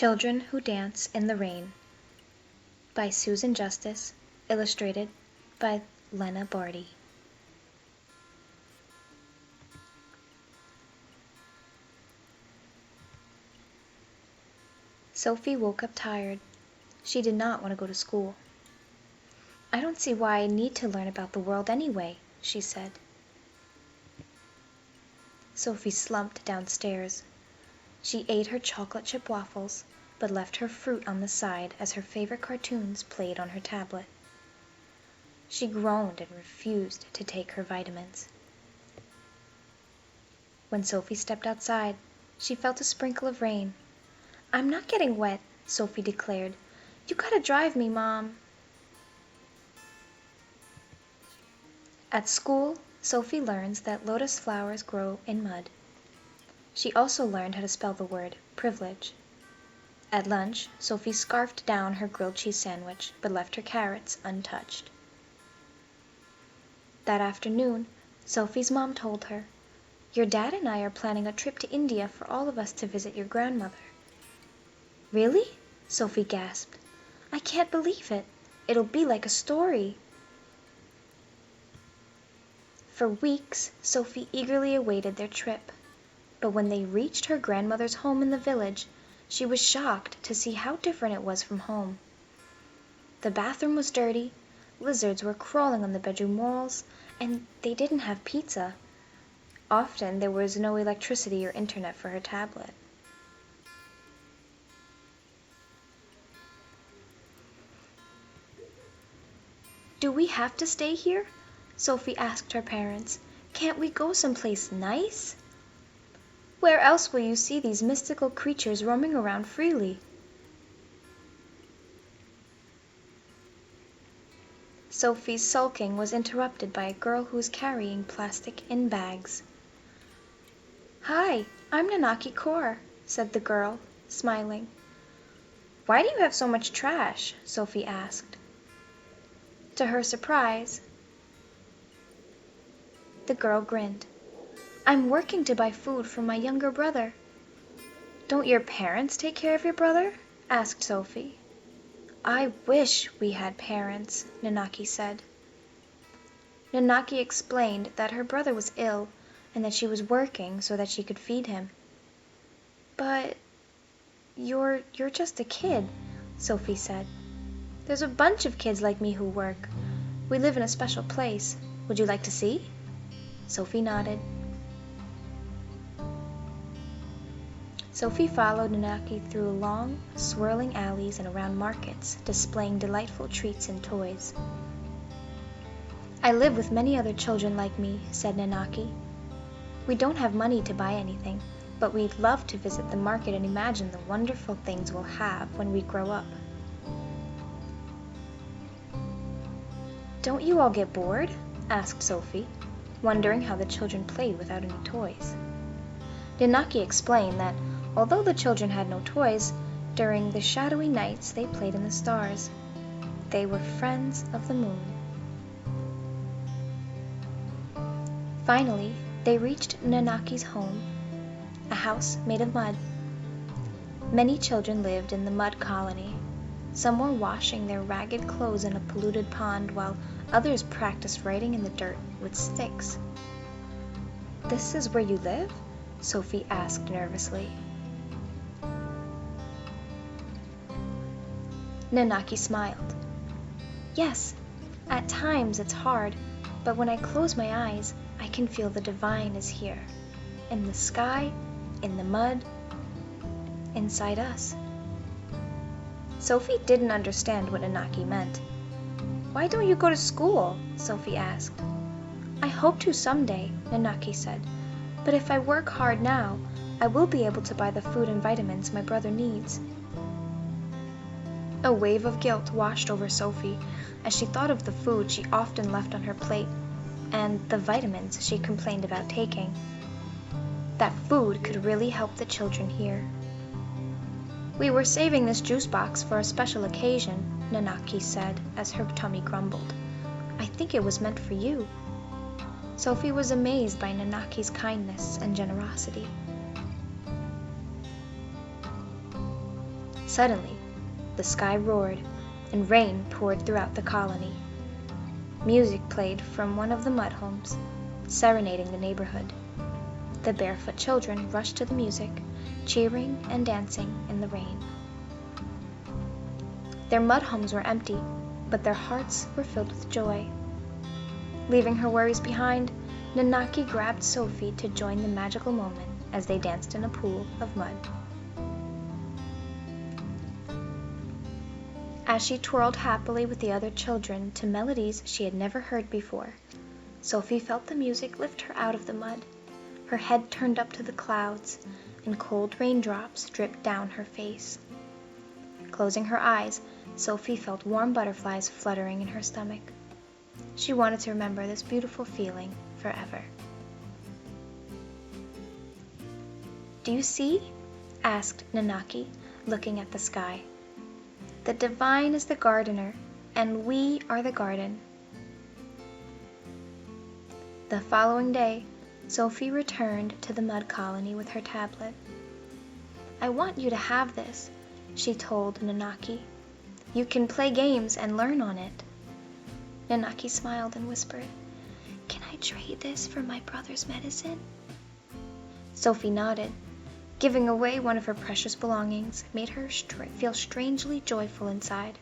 Children Who Dance in the Rain by Susan Justice, illustrated by Lena Bardy. Sophie woke up tired. She did not want to go to school. "I don't see why I need to learn about the world anyway," she said. Sophie slumped downstairs. She ate her chocolate chip waffles, but left her fruit on the side as her favorite cartoons played on her tablet. She groaned and refused to take her vitamins. When Sophie stepped outside, she felt a sprinkle of rain. "I'm not getting wet," Sophie declared. "You gotta drive me, Mom." At school, Sophie learns that lotus flowers grow in mud. She also learned how to spell the word privilege. At lunch, Sophie scarfed down her grilled cheese sandwich, but left her carrots untouched. That afternoon, Sophie's mom told her, "Your dad and I are planning a trip to India for all of us to visit your grandmother." "Really?" Sophie gasped. "I can't believe it. It'll be like a story." For weeks, Sophie eagerly awaited their trip. But when they reached her grandmother's home in the village, she was shocked to see how different it was from home. The bathroom was dirty, lizards were crawling on the bedroom walls, and they didn't have pizza. Often there was no electricity or internet for her tablet. "Do we have to stay here?" Sophie asked her parents. "Can't we go someplace nice?" "Where else will you see these mystical creatures roaming around freely?" Sophie's sulking was interrupted by a girl who was carrying plastic in bags. "Hi, I'm Nanaki Kaur," said the girl, smiling. "Why do you have so much trash?" Sophie asked. To her surprise, the girl grinned. "I'm working to buy food for my younger brother." "Don't your parents take care of your brother?" asked Sophie. "I wish we had parents," Nanaki said. Nanaki explained that her brother was ill and that she was working so that she could feed him. "But you're just a kid," Sophie said. "There's a bunch of kids like me who work. We live in a special place. Would you like to see?" Sophie nodded. Sophie followed Nanaki through long, swirling alleys and around markets, displaying delightful treats and toys. "I live with many other children like me," said Nanaki. "We don't have money to buy anything, but we'd love to visit the market and imagine the wonderful things we'll have when we grow up." "Don't you all get bored?" asked Sophie, wondering how the children played without any toys. Nanaki explained that although the children had no toys, during the shadowy nights they played in the stars. They were friends of the moon. Finally, they reached Nanaki's home, a house made of mud. Many children lived in the mud colony. Some were washing their ragged clothes in a polluted pond, while others practiced writing in the dirt with sticks. "This is where you live?" Sophie asked nervously. Nanaki smiled. "Yes, at times it's hard, but when I close my eyes, I can feel the divine is here, in the sky, in the mud, inside us." Sophie didn't understand what Nanaki meant. "Why don't you go to school?" Sophie asked. "I hope to someday," Nanaki said, "but if I work hard now, I will be able to buy the food and vitamins my brother needs." A wave of guilt washed over Sophie as she thought of the food she often left on her plate and the vitamins she complained about taking. That food could really help the children here. "We were saving this juice box for a special occasion," Nanaki said as her tummy grumbled. "I think it was meant for you." Sophie was amazed by Nanaki's kindness and generosity. Suddenly, the sky roared, and rain poured throughout the colony. Music played from one of the mud homes, serenading the neighborhood. The barefoot children rushed to the music, cheering and dancing in the rain. Their mud homes were empty, but their hearts were filled with joy. Leaving her worries behind, Nanaki grabbed Sophie to join the magical moment as they danced in a pool of mud. As she twirled happily with the other children to melodies she had never heard before, Sophie felt the music lift her out of the mud. Her head turned up to the clouds, and cold raindrops dripped down her face. Closing her eyes, Sophie felt warm butterflies fluttering in her stomach. She wanted to remember this beautiful feeling forever. "Do you see?" asked Nanaki, looking at the sky. "The divine is the gardener, and we are the garden." The following day, Sophie returned to the mud colony with her tablet. "I want you to have this," she told Nanaki. "You can play games and learn on it." Nanaki smiled and whispered, "Can I trade this for my brother's medicine?" Sophie nodded. Giving away one of her precious belongings made her feel strangely joyful inside.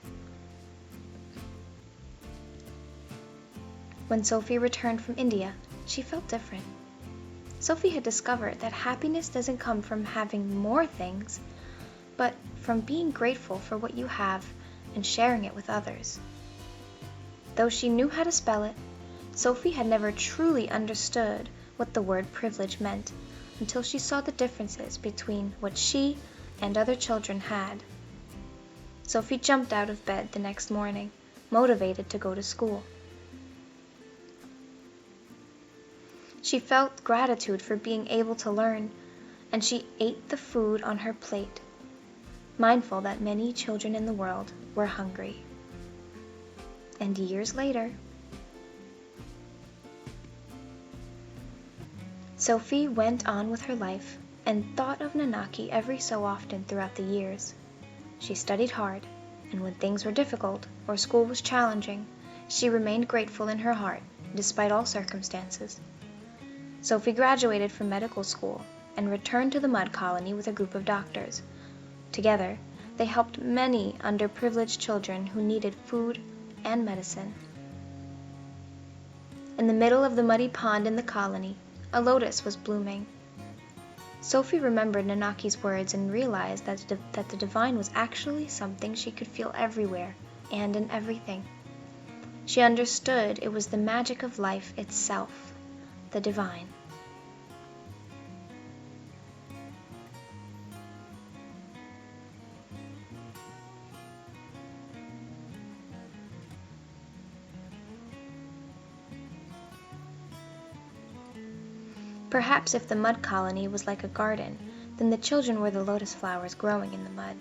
When Sophie returned from India, she felt different. Sophie had discovered that happiness doesn't come from having more things, but from being grateful for what you have and sharing it with others. Though she knew how to spell it, Sophie had never truly understood what the word privilege meant until she saw the differences between what she and other children had. Sophie jumped out of bed the next morning, motivated to go to school. She felt gratitude for being able to learn, and she ate the food on her plate, mindful that many children in the world were hungry. And years later, Sophie went on with her life and thought of Nanaki every so often throughout the years. She studied hard, and when things were difficult or school was challenging, she remained grateful in her heart, despite all circumstances. Sophie graduated from medical school and returned to the mud colony with a group of doctors. Together, they helped many underprivileged children who needed food and medicine. In the middle of the muddy pond in the colony, a lotus was blooming. Sophie remembered Nanaki's words and realized that the divine was actually something she could feel everywhere and in everything. She understood it was the magic of life itself, the divine. Perhaps if the mud colony was like a garden, then the children were the lotus flowers growing in the mud.